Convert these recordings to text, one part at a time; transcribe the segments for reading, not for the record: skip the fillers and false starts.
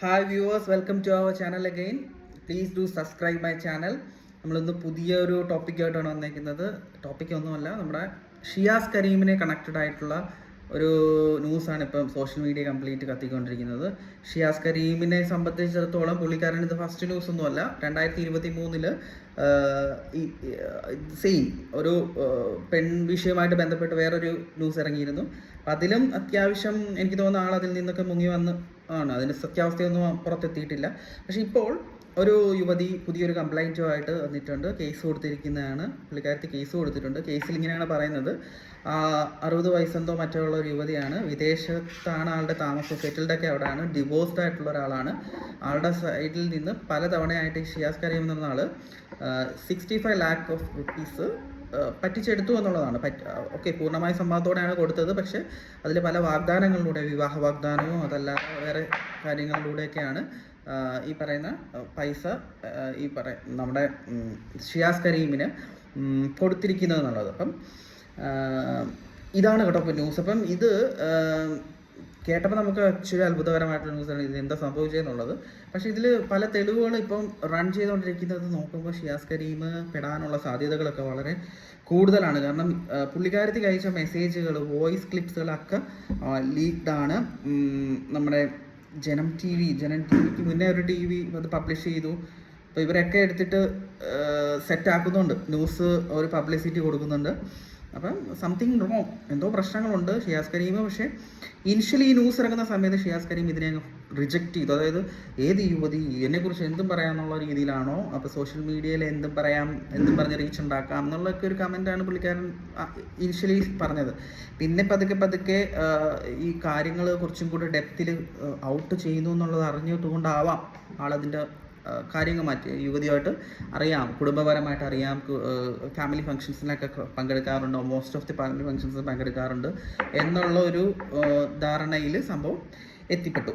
Hi viewers, welcome to our channel again. Please do subscribe my channel. നമ്മളിന്ന് പുതിയൊരു ടോപ്പിക്കായിട്ടാണ് വന്നേക്കുന്നത്. ടോപ്പിക്കൊന്നുമല്ല, നമ്മുടെ ഷിയാസ് കരീമിനെ കണക്റ്റഡ് ആയിട്ടുള്ള ഒരു ന്യൂസാണ് ഇപ്പം സോഷ്യൽ മീഡിയ കംപ്ലീറ്റ് കത്തിക്കൊണ്ടിരിക്കുന്നത്. ഷിയാസ് കരീമിനെ സംബന്ധിച്ചിടത്തോളം പുള്ളിക്കാരൻ ഇത് ഫസ്റ്റ് ന്യൂസ് ഒന്നുമല്ല. 2023 സെയിം ഒരു പെൺ വിഷയമായിട്ട് ബന്ധപ്പെട്ട് വേറൊരു ന്യൂസ് ഇറങ്ങിയിരുന്നു. അപ്പം അതിലും അത്യാവശ്യം എനിക്ക് തോന്നുന്ന ആൾ അതിൽ നിന്നൊക്കെ മുങ്ങി വന്ന് ആണ്. അതിന് സത്യാവസ്ഥയൊന്നും പുറത്തെത്തിയിട്ടില്ല. പക്ഷെ ഇപ്പോൾ ഒരു യുവതി പുതിയൊരു കംപ്ലൈൻറ്റുമായിട്ട് വന്നിട്ടുണ്ട്. കേസ് കൊടുത്തിരിക്കുന്നതാണ്. പുള്ളിക്കാരത്തി കേസ് കൊടുത്തിട്ടുണ്ട്. കേസിൽ ഇങ്ങനെയാണ് പറയുന്നത്, 60 വയസ്സെന്തോ മറ്റുള്ള ഒരു യുവതിയാണ്. വിദേശത്താണ് ആളുടെ താമസം, സെറ്റിൽഡൊക്കെ അവിടെയാണ്. ഡിവോഴ്സ്ഡ് ആയിട്ടുള്ള ഒരാളാണ്. ആളുടെ സൈഡിൽ നിന്ന് പലതവണയായിട്ട് ഷിയാസ് കരീം എന്ന ആൾ 65 lakh rupees പറ്റിച്ചെടുത്തു എന്നുള്ളതാണ്. ഓക്കെ, പൂർണ്ണമായ സമ്മതത്തോടെയാണ് കൊടുത്തത്. പക്ഷേ അതിൽ പല വാഗ്ദാനങ്ങളിലൂടെ, വിവാഹ വാഗ്ദാനവും അതല്ലാതെ വേറെ കാര്യങ്ങളിലൂടെയൊക്കെയാണ് ഈ പറയുന്ന പൈസ നമ്മുടെ ഷിയാസ് കരീമിന് കൊടുത്തിരിക്കുന്നത് എന്നുള്ളത്. അപ്പം ഇതാണ് കേട്ടോ ഇപ്പോൾ ന്യൂസ്. അപ്പം ഇത് കേട്ടപ്പോൾ നമുക്ക് ആക്ച്വലി അത്ഭുതകരമായിട്ടുള്ള ന്യൂസാണ്. ഇത് എന്താ സംഭവിച്ചതെന്നുള്ളത്. പക്ഷേ ഇതിൽ പല തെളിവുകൾ ഇപ്പം റൺ ചെയ്തുകൊണ്ടിരിക്കുന്നത് നോക്കുമ്പോൾ ഷിയാസ് കരീം പെടാനുള്ള സാധ്യതകളൊക്കെ വളരെ കൂടുതലാണ്. കാരണം പുള്ളിക്കാരത്തി അയച്ച മെസ്സേജുകൾ, വോയിസ് ക്ലിപ്സുകളൊക്കെ ലീക്ഡ് ആണ്. നമ്മുടെ ജനം ടി വിക്ക് മുന്നേ ഒരു ടി വി അത് പബ്ലിഷ് ചെയ്തു. അപ്പോൾ ഇവരൊക്കെ എടുത്തിട്ട് സെറ്റാക്കുന്നുണ്ട്, ന്യൂസ് ഒരു പബ്ലിസിറ്റി കൊടുക്കുന്നുണ്ട്. അപ്പം സംതിങ് റോങ്, എന്തോ പ്രശ്നങ്ങളുണ്ട് ഷിയാസ് കരീം. പക്ഷേ ഇനിഷ്യലി ഈ ന്യൂസ് ഇറങ്ങുന്ന സമയത്ത് ഷിയാസ് കരീം ഇതിനെ അങ്ങ് റിജക്റ്റ് ചെയ്തു. അതായത് ഏത് യുവതി എന്നെക്കുറിച്ച് എന്തും പറയാമെന്നുള്ള രീതിയിലാണോ, അപ്പോൾ സോഷ്യൽ മീഡിയയിൽ എന്തും പറഞ്ഞ് റീച്ച് ഉണ്ടാക്കാം എന്നുള്ളൊക്കെ ഒരു കമൻറ്റാണ് പുള്ളിക്കാരൻ ഇനിഷ്യലി പറഞ്ഞത്. പിന്നെ പതുക്കെ ഈ കാര്യങ്ങൾ കുറച്ചും കൂടി ഡെപ്തിൽ ഔട്ട് ചെയ്യുന്നു എന്നുള്ളത് അറിഞ്ഞതുകൊണ്ടാവാം ആളതിൻ്റെ കാര്യങ്ങൾ മാറ്റി. യുവതിയായിട്ട് അറിയാം, കുടുംബപരമായിട്ട് അറിയാം, ഫാമിലി ഫങ്ഷൻസിനൊക്കെ പങ്കെടുക്കാറുണ്ട്, most of the family functions പങ്കെടുക്കാറുണ്ട് എന്നുള്ള ഒരു ധാരണയിൽ സംഭവം എത്തിപ്പെട്ടു.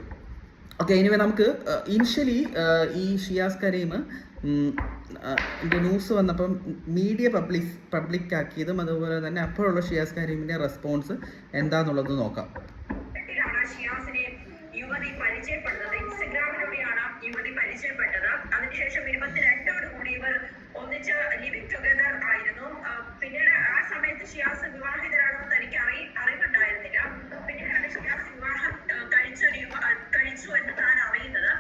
ഓക്കെ, ഇനി നമുക്ക് ഇനിഷ്യലി ഈ ഷിയാസ് കരീം ന്യൂസ് വന്നപ്പം മീഡിയ പബ്ലിക്കാക്കിയതും അതുപോലെ തന്നെ അപ്പോഴുള്ള ഷിയാസ് കരീമിൻ്റെ റെസ്പോൺസ് എന്താണെന്നുള്ളത് നോക്കാം. യുവതി പരിചയപ്പെട്ടത്. അതിനുശേഷം 22 കൂടി ഇവർ ഒന്നിച്ച് ലിവിംഗ് ടുഗദർ ആയിരുന്നു. പിന്നീട് ആ സമയത്ത് ഷിയാസ് വിവാഹിതരാണെന്ന് തനിക്ക് അറിവുണ്ടായിരുന്നില്ല. പിന്നീടാണ് ഷിയാസ് വിവാഹം കഴിച്ചു എന്ന് താൻ അറിയുന്നത്.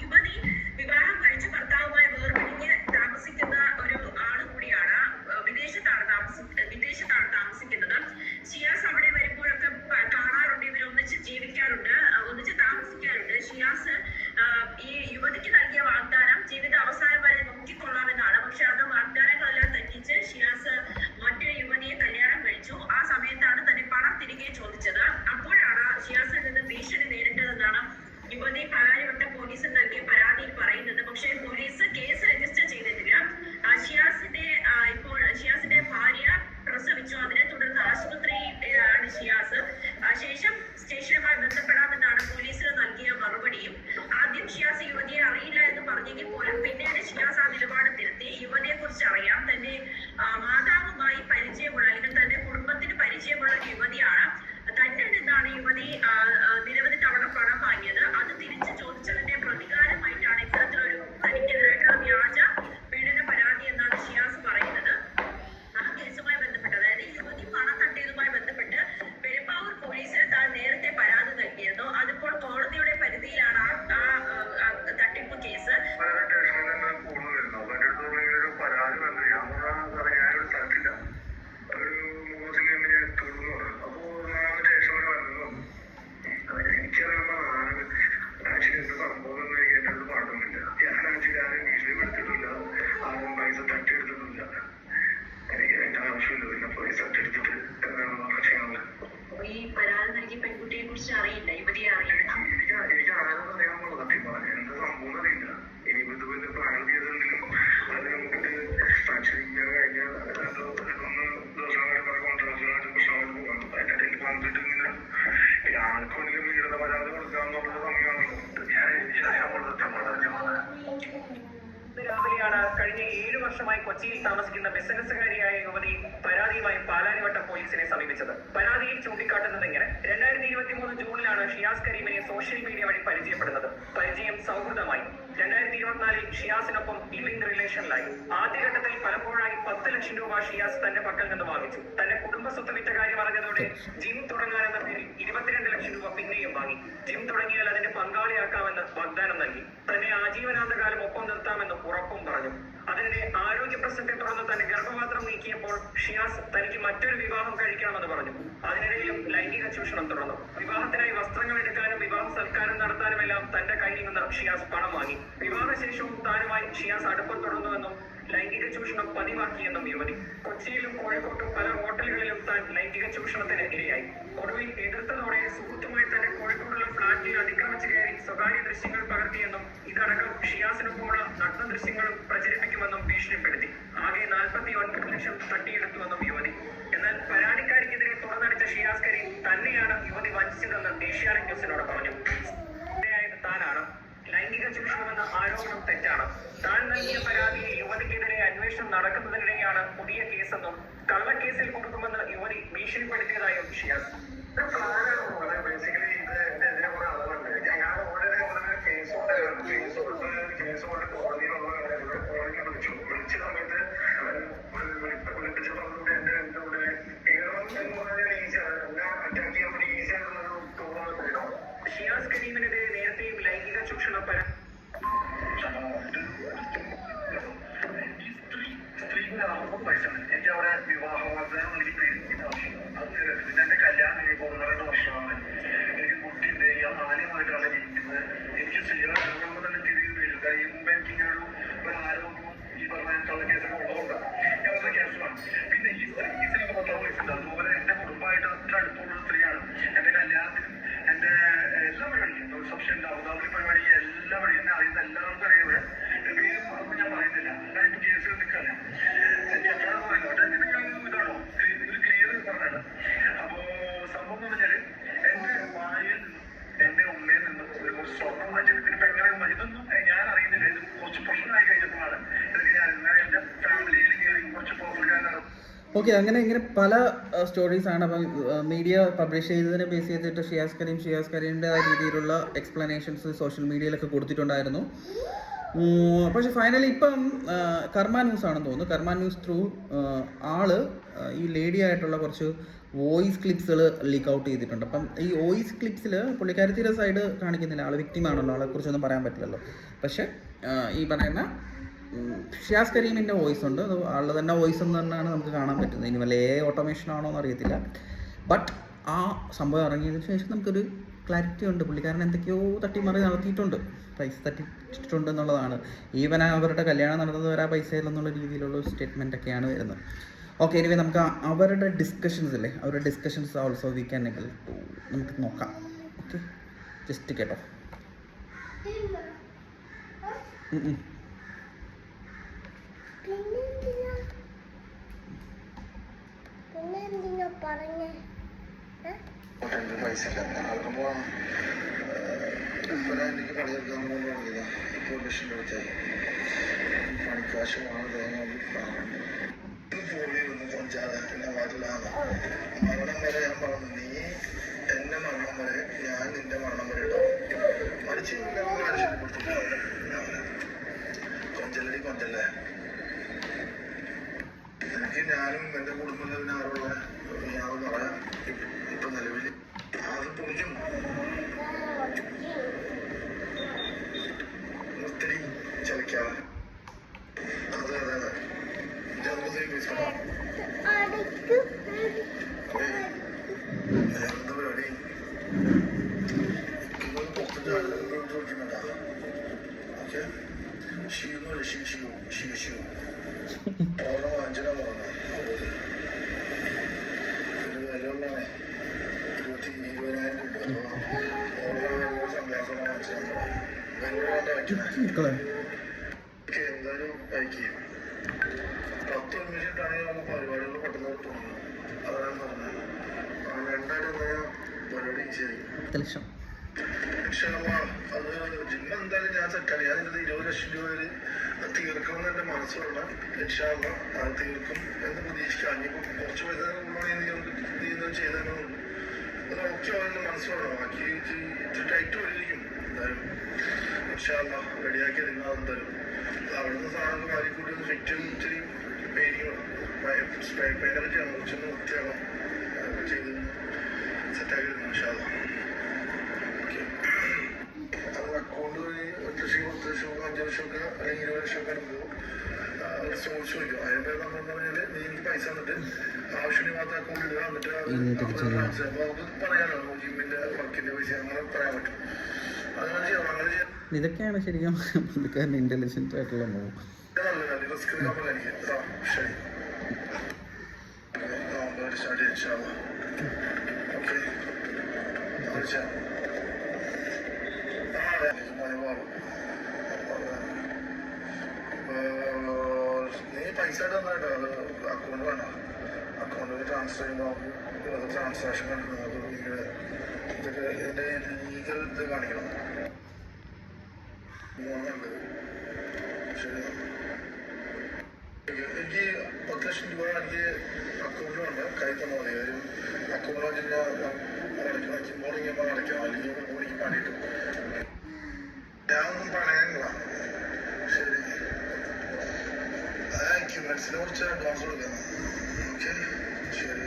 യുവതി വിവാഹം കഴിച്ച് ഭർത്താവുമായി വേർപിരിഞ്ഞ് താമസിക്കുന്ന ഒരു ആള് കൂടിയാണ്. വിദേശത്താണ് താമസിക്കുന്നത്. ഷിയാസ് അവിടെ വരുമ്പോഴൊക്കെ കാണാറുണ്ട്, ഇവർ ഒന്നിച്ച് ജീവിക്കാറുണ്ട്, ഒന്നിച്ച് താമസിക്കാറുണ്ട്. ഷിയാസ് ഈ യുവതിക്ക് നൽകിയ വാഗ്ദാനം ജീവിത അവസാനം വരെ നോക്കിക്കൊള്ളാമെന്നാണ്. പക്ഷെ അത് വാഗ്ദാനങ്ങളെല്ലാം തെറ്റിച്ച് ഷിയാസ് മറ്റൊരു യുവതിയെ കല്യാണം കഴിച്ചു. ആ സമയത്താണ് തന്നെ പണം തിരികെ ചോദിച്ചത്. അപ്പോഴാണ് ഷിയാസിൽ നിന്ന് ഭീഷണി നേരിട്ടതെന്നാണ് യുവതി പാലാരിവട്ടം പോലീസിന് നൽകിയ പരാതിയിൽ പറയുന്നത്. പക്ഷേ പോലീസ് കേസ് രജിസ്റ്റർ ചെയ്തിട്ടില്ല. ഷിയാസിന്റെ ഭാര്യ പ്രസവിച്ചു. അതിനെ തുടർന്ന് ആശുപത്രിയിലാണ് ഷിയാസ്. ശേഷം സ്റ്റേഷനുമായി ബന്ധപ്പെടാമെന്നാണ് പോലീസിന് നൽകിയ മറുപടിയും. ആദ്യം ഷിയാസ് യുവതിയെ അറിയില്ല എന്ന് പറഞ്ഞെങ്കിൽ പോലും പിന്നീട് ഷിയാസ് ആ നിലപാട് തിരുത്തി. യുവതിയെ കുറിച്ച് അറിയാം, തന്റെ മാതാവുമായി പരിചയമുള്ള അല്ലെങ്കിൽ തന്റെ കുടുംബത്തിന് പരിചയമുള്ള ഒരു യുവതിയാണ്. തന്നെ നിന്നാണ് യുവതി നിരവധി തവണ പണം വാങ്ങിയത്. അത് തിരിച്ചു ചോദിച്ചതിന്റെ പ്രതികാരമായിട്ടാണ് ഇത്തരത്തിലൊരു തനിക്കെതിരായിട്ടുള്ള വ്യാജ പീഡന പരാതി എന്നാണ് ഷിയാസ് പറയുന്നത്. ആ കേസുമായി ബന്ധപ്പെട്ട്, അതായത് യുവതി പണം തട്ടിയതുമായി ബന്ധപ്പെട്ട് പെരുമ്പാവൂർ പോലീസിന് താൻ നേരത്തെ പരാതി നൽകിയിരുന്നു. അതിപ്പോൾ കോടതിയുടെ പരിധിയിലാണ് ആ തട്ടിപ്പ് കേസ്. ഈ പരാതി നൽകിയ പെൺകുട്ടിയെ കുറിച്ച് അറിയില്ല, യുവതിയെ അറിയില്ല. രാവിലെയാണ് കഴിഞ്ഞ 7 വർഷമായി കൊച്ചിയിൽ താമസിക്കുന്ന ബിസിനസ്സുകാരിയായ യുവതി പരാതിയുമായി പാലാരിവട്ടം പോലീസിനെ സമീപിച്ചത്. പരാതിയിൽ ചൂണ്ടിക്കാട്ടുന്നത് ഇങ്ങനെ: 2023 ജൂണിലാണ് ഷിയാസ് കരീമിനെ സോഷ്യൽ മീഡിയ വഴി പരിചയപ്പെടുന്നത്. സൗഹൃദമായി. 2024 ഷിയാസിനൊപ്പം ലിവിംഗ് റിലേഷനിലായി. ആദ്യഘട്ടത്തിൽ പലപ്പോഴായി 10 ലക്ഷം രൂപ ഷിയാസ് തന്റെ പക്കൽ നിന്ന് വാങ്ങിച്ചു. തന്റെ കുടുംബ സ്വത്ത് വിറ്റ കാര്യം അറിഞ്ഞതോടെ ജിം തുടങ്ങാനെന്ന പേരിൽ 22 ലക്ഷം രൂപ പിന്നെയും വാങ്ങി. ജിം തുടങ്ങിയാൽ അതിന്റെ പങ്കാളിയാക്കാമെന്ന് വാഗ്ദാനം നൽകി. തന്നെ ആജീവനാന്തകാലം ഒപ്പം നിർത്താമെന്ന് ഉറപ്പും പറഞ്ഞു. അതിനിടെ ആരോഗ്യ പ്രശ്നത്തെ തുടർന്ന് തന്റെ ഗർഭപാത്രം നീക്കിയപ്പോൾ ഷിയാസ് തനിക്ക് മറ്റൊരു വിവാഹം കഴിക്കണമെന്ന് പറഞ്ഞു. അതിനിടയിലും ലൈംഗിക ചൂഷണം തുടർന്നു. വിവാഹത്തിനായി വസ്ത്രങ്ങൾ എടുക്കാനും വിവാഹ സൽക്കാരം നടത്താനുമെല്ലാം തന്റെ കയ്യിൽ നിന്ന് ഷിയാസ് പണം വാങ്ങി. വിവാഹശേഷവും താനുമായി ഷിയാസ് അടുപ്പം തുടർന്നുവെന്നും ലൈംഗിക ചൂഷണം പതിവാക്കിയെന്നും യുവതി. കൊച്ചിയിലും കോഴിക്കോട്ടും പല ഹോട്ടലുകളിലും താൻ ലൈംഗിക ചൂഷണത്തിന് ഇരയായി. ഒടുവിൽ എതിർത്തതോടെ സുഹൃത്തുമായി തന്നെ കോഴിക്കോടുള്ള ഫ്ളാറ്റിൽ അതിക്രമിച്ചു കയറി സ്വകാര്യ ദൃശ്യങ്ങൾ പകർത്തിയെന്നും ഇതടക്കം ഷിയാസിനൊപ്പമുള്ള നഗ്ന ദൃശ്യങ്ങളും പ്രചരിപ്പിക്കുമെന്നും ഭീഷണിപ്പെടുത്തി. ആകെ 49 ലക്ഷം തട്ടിയെടുത്തുവെന്നും യുവതി. എന്നാൽ പരാതിക്കാരിക്കെതിരെ തുറന്നടിച്ച ഷിയാസ് കരീം തന്നെയാണ് യുവതി വഞ്ചിച്ചതെന്ന് ഏഷ്യാനെറ്റ് ന്യൂസിനോട് പറഞ്ഞു. താനാണ് ലൈംഗിക ചൂഷണമെന്ന ആരോപണം തെറ്റാണ്. താൻ നൽകിയ പരാതിയിൽ യുവതിക്കെതിരെ അന്വേഷണം നടക്കുന്നതിനിടെയാണ് പുതിയ കേസെന്നും കള്ളക്കേസിൽ കൊടുക്കുമെന്ന് യുവതി ഭീഷണിപ്പെടുത്തിയതായും ഷിയാസ്. ഷിയാസ് കരീമിനെതിരെ നേരത്തെയും ലൈംഗിക ചൂഷണ സ്ത്രീയുടെ 60 വയസ്സാണ്. എനിക്ക് അവിടെ വിവാഹ വാഗ്ദാനം എനിക്ക് പേരിന്റെ ആവശ്യമാണ്. അത് പിന്നെ എന്റെ കല്യാണം കഴിയുമ്പോൾ 1-2 വർഷമാണ്. എനിക്ക് കുട്ടിയുണ്ട്. ഞാൻ മാന്യമായിട്ടാണ് ജീവിക്കുന്നത്. എനിക്ക് സ്ത്രീകളെ തന്നെ തിരികെ വരിക. ഈ മുമ്പ് എനിക്ക് ഇങ്ങനെ ഒരു ആരോഗ്യവും ഈ പറഞ്ഞ കള്ളക്കേസൊക്കെ ഉള്ളതുകൊണ്ടാണ് ഞാൻ കേസുമാണ്. പിന്നെ ഈ സ്ത്രീക്ക് 10 വയസ്സുണ്ട്. അതുപോലെ എന്റെ കുടുംബമായിട്ട് അത്ര അടുപ്പമുള്ള സ്ത്രീയാണ്. എന്റെ കല്യാണത്തിനും എന്റെ എല്ലാ പരിപാടിക്കും റിസപ്ഷൻ്റെ അവതാപന പരിപാടി എല്ലാ വഴി എന്നെ അറിയുന്ന എല്ലാവർക്കും അറിയുന്നത് പേര് ഞാൻ പറയുന്നില്ല. ഞാനിപ്പോൾ കേസുകൾ നിൽക്കല്ല. എനിക്ക് എത്രയാണെന്ന് പറയുന്നത് ഇതാണോ ഒരു ക്ലിയർ പറഞ്ഞത്. അപ്പോ സംഭവം എന്ന് പറഞ്ഞാല് എന്റെ വായിൽ നിന്നും എന്റെ ഉമ്മയിൽ നിന്നും ഒരു സ്വർണ്ണം വാങ്ങിച്ചെടുത്തിന് പെങ്ങളെ ഇതൊന്നും ഞാൻ അറിയുന്നില്ല. ഇത് കുറച്ച് പ്രശ്നമായി കഴിഞ്ഞപ്പോഴാണ് ഇതൊക്കെ ഞാൻ എന്റെ ഫാമിലിയിൽ കുറച്ച് പ്രോബ്ലം. ഓക്കെ, അങ്ങനെ ഇങ്ങനെ പല സ്റ്റോറീസാണ്. അപ്പം മീഡിയ പബ്ലിഷ് ചെയ്തതിനെ ബേസ് ചെയ്തിട്ട് ഷിയാസ് കരീമിൻ്റെതായ രീതിയിലുള്ള എക്സ്പ്ലനേഷൻസ് സോഷ്യൽ മീഡിയയിലൊക്കെ കൊടുത്തിട്ടുണ്ടായിരുന്നു. പക്ഷെ ഫൈനലി ഇപ്പം കർമ്മ ന്യൂസ് ആണെന്ന് തോന്നുന്നു. കർമ്മ ന്യൂസ് ത്രൂ ഈ ലേഡി ആയിട്ടുള്ള കുറച്ച് വോയിസ് ക്ലിപ്സുകൾ ലീക്ക് ഔട്ട് ചെയ്തിട്ടുണ്ട്. അപ്പം ഈ വോയിസ് ക്ലിപ്സിൽ പുള്ളിക്കാരത്തിയുടെ സൈഡ് കാണിക്കുന്നില്ല. ആൾ വിക്ടിമാണല്ലോ, ആളെക്കുറിച്ചൊന്നും പറയാൻ പറ്റില്ലല്ലോ. പക്ഷെ ഈ പറയുന്ന ഷിയാസ് കരീമിൻ്റെ വോയിസ് ഉണ്ട്. അത് ആളുടെ തന്നെ വോയിസ് എന്ന് തന്നെയാണ് നമുക്ക് കാണാൻ പറ്റുന്നത്. ഇനി വല്ല ഓട്ടോമേഷൻ ആണോ എന്ന് അറിയത്തില്ല. ബട്ട് ആ സംഭവം ഇറങ്ങിയതിന് ശേഷം നമുക്കൊരു ക്ലാരിറ്റി ഉണ്ട്. പുള്ളിക്കാരൻ എന്തൊക്കെയോ തട്ടിമറി നടത്തിയിട്ടുണ്ട്, പൈസ തട്ടിച്ചിട്ടുണ്ട് എന്നുള്ളതാണ്. ഈവൻ അവരുടെ കല്യാണം നടന്നത് വരെ ആ പൈസയിലെന്നുള്ള രീതിയിലുള്ള സ്റ്റേറ്റ്മെൻ്റ് ഒക്കെയാണ് വരുന്നത്. ഓക്കെ, എനിവേ നമുക്ക് അവരുടെ ഡിസ്കഷൻസ് ഇല്ലേ, അവരുടെ discussions also we can able to നമുക്ക് നോക്കാം. ഓക്കെ, ജസ്റ്റ് കേട്ടോ. പൈസ ആകുമ്പോ എനിക്ക് പണിയെടുക്കാൻ പോകുന്നതാ. ഇപ്പോൾ ലക്ഷം രൂപത്തായി പണിക്കാശുമാണ്. ഫോണിലൊന്നും കൊഞ്ചാതെ പിന്നെ വരില്ലാന്ന് മരണം വരെ ഞാൻ പറഞ്ഞു. നീ എന്റെ മരണം വരെ ഞാൻ നിന്റെ മരണം വരെ ഇടാം. മരിച്ചു മനുഷ്യപ്പെടുത്തില്ല. കൊഞ്ചല്ലടി കൊഞ്ചല്ലേ. എനിക്ക് ഞാനും എന്റെ കുടുംബത്തിന് ആരുള്ള ഞാൻ പറയാം. ഇപ്പൊ നിലവിൽ അത് പൊളിക്കും. ഒത്തിരി ചലിക്കാതെ അതെ അതെ അതെ എന്താ പരിപാടി? ചോദിക്കുന്നുണ്ടാ? ഓക്കെ, ഷിവെന്നല്ല ശിവ ഓർമ്മ വാങ്ങിച്ചാ പോകുന്നത്. ഒരു വിലയുള്ളതാണേ 20,000 രൂപ. ഓർമ്മ സംഭ്യാസം വാങ്ങിച്ചാൽ എന്തായാലും അയക്കും. 10 നിമിഷത്താണെങ്കിൽ നമുക്ക് പരിപാടികൾ പെട്ടെന്ന് തോന്നുന്നു. അതാണ് പറഞ്ഞത്. 2,000 പരിപാടി ശരി. അത് ജിമ്മ എന്തായാലും ഞാൻ സെറ്റാണ്. ഞാൻ ഇതിൽ 20 ലക്ഷം രൂപയിൽ തീർക്കുമെന്ന് എൻ്റെ മനസ്സിലുള്ള ലക്ഷ്യമാണ്. അത് തീർക്കും എന്ന് പ്രതീക്ഷിക്കാം. ഇനിയിപ്പോൾ കുറച്ച് പൈസ ചെയ്യുന്നത് ചെയ്തതെന്നുള്ളൂ. അത് ഓക്കെ ആവുന്ന മനസ്സിലുള്ള ബാക്കി ഇത്തിരി ടൈറ്റ് വരിയിരിക്കും എന്തായാലും. ഇൻഷാല്ലാ റെഡിയാക്കി എടുക്കണം അതെന്തായാലും. അവിടുന്ന് സാധനം വാരിക്കൂട്ടി ഫിറ്റും ഇച്ചിരി പെയിന്റിങ് സ്പ്രേ പെയിൻ്റൊക്കെ ചെയ്യണം, കുറച്ചൊന്ന് വൃത്തിയാക്കണം, അതൊക്കെ ചെയ്ത് സെറ്റാക്കി എടുക്കണം ഇൻഷാല്ലാ. അത് അക്കൗണ്ട് വഴി 1 ലക്ഷം 10 ലക്ഷം 5 ലക്ഷമൊക്കെ അല്ലെങ്കിൽ 20 ലക്ഷമൊക്കെ പോകും. അവർ ചോദിച്ചു വയ്ക്കും. അതിന് പേര് നമ്മൾ പറഞ്ഞാൽ നീ എനിക്ക് പൈസ തന്നിട്ട് ആവശ്യത്തിന് മാത്രം അക്കൗണ്ട് ഇടുക, എന്നിട്ട് ട്രാൻസ്ഫർ. അപ്പോൾ നമുക്ക് പറയാനോ ജിമ്മിൻ്റെ വർക്കിൻ്റെ പൈസ അങ്ങനെ പറയാൻ പറ്റും. അങ്ങനെ ചെയ്യണം, അങ്ങനെ ചെയ്യാം. ഇതൊക്കെയാണ് ശരിക്കും പുള്ളിക്കാരൻ ഇന്റലിജന്റ് ആയിട്ടുള്ള മൂവ്. നല്ലതാണ്, റിസ്ക് എടുക്കാൻ എനിക്ക്. ശരി, സ്റ്റാർട്ട് ചെയ്യാം ഇൻഷാല്ലാ. ഓക്കെ, നീ പൈസ തന്നാട്ടോ, അത് അക്കൗണ്ട് വേണം. അക്കൗണ്ടിൽ ട്രാൻസ്ഫർ ചെയ്യുമ്പോൾ ട്രാൻസാക്ഷൻ കണ്ടിരുന്നത് ഇതൊക്കെ ഇതിൻ്റെ ലീഗൽ ഇത് കാണിക്കണം. ശരി, എനിക്ക് 10 ലക്ഷം രൂപ എനിക്ക് അക്കൗണ്ടിൽ വേണ്ട, കൈ തന്നാൽ മതി. ഒരു അക്കൗണ്ട് അടയ്ക്കണം, മോർണിംഗ് അടയ്ക്കണം, അല്ലെങ്കിൽ മോർണിംഗ് പണിയിട്ടു. ഞാനൊന്നും പറയാനില്ല. ശരി, ക്യൂമെറ്റ്സിനെ കുറിച്ച് അഡ്വാൻസ് കൊടുക്കാം. ഓക്കെ, ശരി.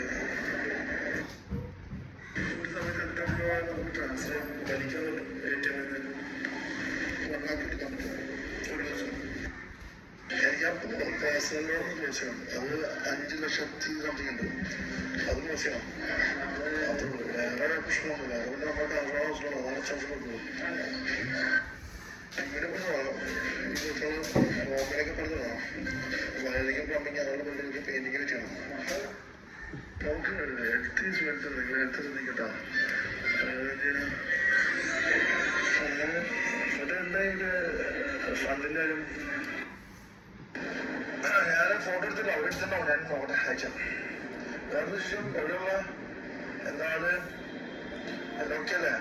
ഒരു സമയത്ത് എത്ര രൂപ നമുക്ക് ട്രാൻസ്ഫർ വലിക്കാൻ പറ്റും? ഏറ്റവും എടുക്കാൻ പറ്റും ഒരു ലക്ഷം. എനിക്ക് പേഴ്സണലോട് ചോദിച്ചാണ്, അത് 5 ലക്ഷത്തി സംതിങ് ഉണ്ട്, അത് ചോദിച്ചാണ്. അത്രേ ഉള്ളൂ, വേറെ പ്രശ്നമൊന്നുമില്ല. അതുകൊണ്ട് നമ്മുടെ ട്രാൻസ്ഫർ പ്രശ്നമോ അങ്ങനെ ചാൻസ് കൊടുക്കും. ഇവിടെ റോമിലൊക്കെ പഠിച്ചു വേണം, വയറിങ്ങും പ്ലംബിങ് അങ്ങനെയുള്ള ബിൽഡിംഗ് പെയിന്റിങ്ങിന് ചെയ്യണം. നമുക്ക് ഹെൽത്ത് സ്മെൽത്ത് നിങ്ങൾ ഹെൽത്ത് ശ്രദ്ധിക്കട്ടോ. മറ്റേ എന്തായാലും ഫണ്ടിൻ്റെ കാര്യം ഞാൻ ഫോട്ടോ എടുത്തില്ല, അവിടെ എടുത്തിട്ടുണ്ടോ? ഞാൻ ഫോട്ടോ അയച്ചാൽ വേറെ വിഷയം. എവിടെയുള്ള എന്താണ് ഓക്കെ അല്ലേ?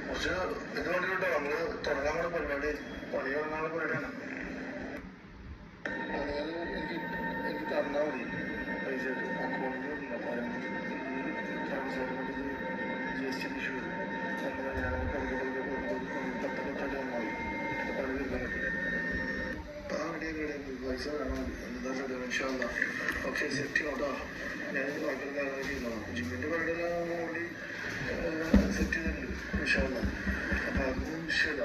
കുറച്ച് ഇത് വേണ്ടി കേട്ടോ, നമ്മള് തുടങ്ങാനുള്ള പരിപാടി, പണി തുടങ്ങാനുള്ള പരിപാടിയാണ്. എനിക്ക് തന്നാൽ മതി പൈസ അക്കൗണ്ടിൽ GST ഇഷ്യൂ ഞാൻ പൈസ വേണം. എന്താ ഇൻഷാല്ലാ. ഓക്കെ, സെറ്റ് ചെയ്യണോട്ടോ. ഞാൻ ബാക്കിയുള്ള കാര്യങ്ങൾ ചെയ്യുന്നതാണ്. ജിമ്മിൻ്റെ പരിപാടിയെല്ലാം ഓൾറെഡി സെറ്റ് ചെയ്തിട്ടുണ്ട് ഇൻഷാല്ലാ. അപ്പം അതൊന്നും വിഷയമില്ല,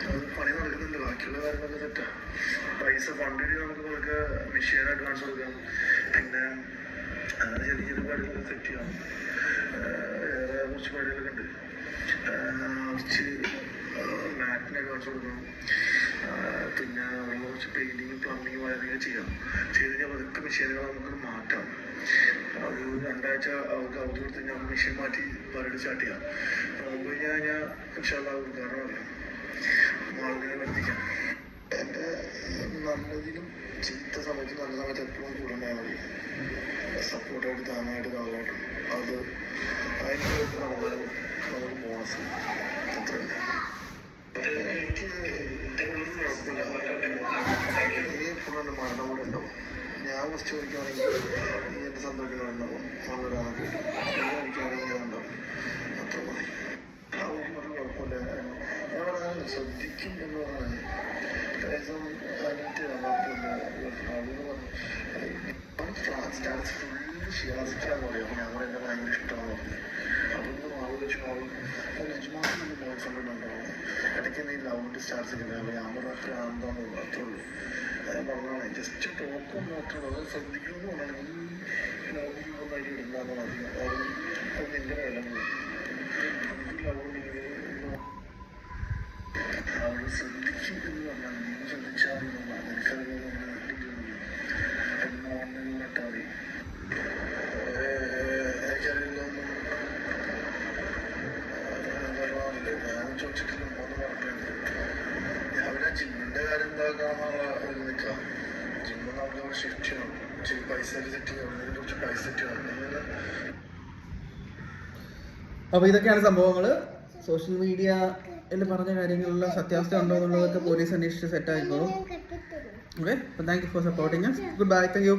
അത് പണി നടക്കുന്നുണ്ട്. ബാക്കിയുള്ള കാര്യങ്ങളൊക്കെ സെറ്റാ. പൈസ ഫണ്ട് നമുക്ക് നമുക്ക് മെഷീൻ അഡ്വാൻസ് കൊടുക്കാം. പിന്നെ അങ്ങനെ ചെറിയ ചെറിയ പരിപാടികളൊക്കെ സെറ്റ് ചെയ്യാം. വേറെ കുറച്ച് പരിപാടികളൊക്കെ ഉണ്ട്. കുറച്ച് മാറ്റിന് അഡ്വാൻസ് കൊടുക്കണം. പിന്നെ കുറച്ച് പെയിൻറ്റിങ് പ്ലംബിങ് വയറിങ് ചെയ്യാം. ചെയ്ത് കഴിഞ്ഞാൽ അതൊക്കെ മെഷീനുകൾ നമുക്ക് മാറ്റാം. ഒരു 2 ആഴ്ച അവർക്ക് അവധി കൊടുത്ത് കഴിഞ്ഞാൽ മെഷീൻ മാറ്റി പരിപാടി സ്റ്റാർട്ട് ചെയ്യാം. നോക്കി കഴിഞ്ഞാൽ ഇൻഷാല്ലാ ഉദ്ഘാടനം അറിയാം, ആളുകളെ വർദ്ധിക്കാം. എൻ്റെ നല്ലതിലും ചീത്ത സമയത്ത് നല്ല സമയത്ത് എപ്പോഴും കൂടെ ഉണ്ടായാൽ മതി. സപ്പോർട്ടായിട്ട് താനായിട്ട് നല്ലതായിട്ടും അത് അതിന് വേണ്ടി നമുക്ക് ബോണസ് അത്ര. എനിക്ക് ഒരു കുഴപ്പമില്ല, നീ എപ്പോഴും എൻ്റെ മരണം കൂടെ ഉണ്ടാവും. ഞാൻ കുറച്ച് ചോദിക്കുകയാണെങ്കിൽ നീ എൻ്റെ സന്തോഷം ഉണ്ടാവും, നല്ലൊരാൾക്ക് കഴിക്കുകയാണെങ്കിൽ ഞാൻ ഉണ്ടാവും. അത്ര മതി, അതൊന്നും ഒരു കുഴപ്പമില്ല. ഞാൻ പറയാൻ ശ്രദ്ധിക്കും എന്ന് പറഞ്ഞാൽ ഏകദേശം സ്റ്റാറ്റസ് ഫുള്ള് ഷിയാസിക്കാന്ന് പറയും. അപ്പോൾ ഞങ്ങൾ എന്നെ ഭയങ്കര ഇഷ്ടമാണെന്ന് പറഞ്ഞു. അതൊന്നും ആലോചിച്ചു നെജ്മാസിനൊന്നും ബോയ് ഫ്രണ്ട് ഉണ്ടാവും. ഇടയ്ക്ക് എന്തെങ്കിലും ലൗഡ് സ്റ്റാർസ് ഒക്കെ അപ്പോൾ ഞാൻ പറഞ്ഞ അത്ര ആണെന്താണെന്ന് അത്രേ ഉള്ളൂ. ഞാൻ പറഞ്ഞാണ് ജസ്റ്റ് ടോക്കും മാത്രമേ അത് ശ്രദ്ധിക്കുമെന്ന് പറഞ്ഞാൽ ഈ ലൗഡ് ഒന്നായി ഇടുന്നതാണ് അധികം. അത് നിന്റെ വെള്ളം ലൗഡ് അവർ ശ്രദ്ധിക്കും എന്ന് പറഞ്ഞാൽ നീ ശ്രദ്ധിച്ചാൽ നിനക്കത് ഓൺലൈനിലിട്ടാൽ മതി. എനിക്കറിയില്ലൊന്നും ഞാൻ ചോദിച്ചിട്ടില്ല, ഒന്ന് പറഞ്ഞിട്ടുണ്ട്. രാവിലെ ജിമ്മിൻ്റെ കാര്യം എന്താക്കാന്നുള്ള ഒരു നിൽക്കാം. ജിമ്മ് നമുക്ക് അവിടെ ഷിഫ്റ്റ് ചെയ്യണം, ഇച്ചിരി പൈസ സെറ്റ് ചെയ്യണം, അതിനെ കുറിച്ച് പൈസ സെറ്റ് ചെയ്യണം. അപ്പോൾ ഇതൊക്കെയാണ് സംഭവങ്ങൾ. സോഷ്യൽ മീഡിയയിൽ പറഞ്ഞ കാര്യങ്ങളിലുള്ള സത്യാവസ്ഥ ഉണ്ടോ എന്നുള്ളതൊക്കെ പോലീസ് അന്വേഷിച്ച് സെറ്റ് ആയിക്കോളും. ഓക്കെ, അപ്പോൾ thank you for supporting us. Good bye, thank you.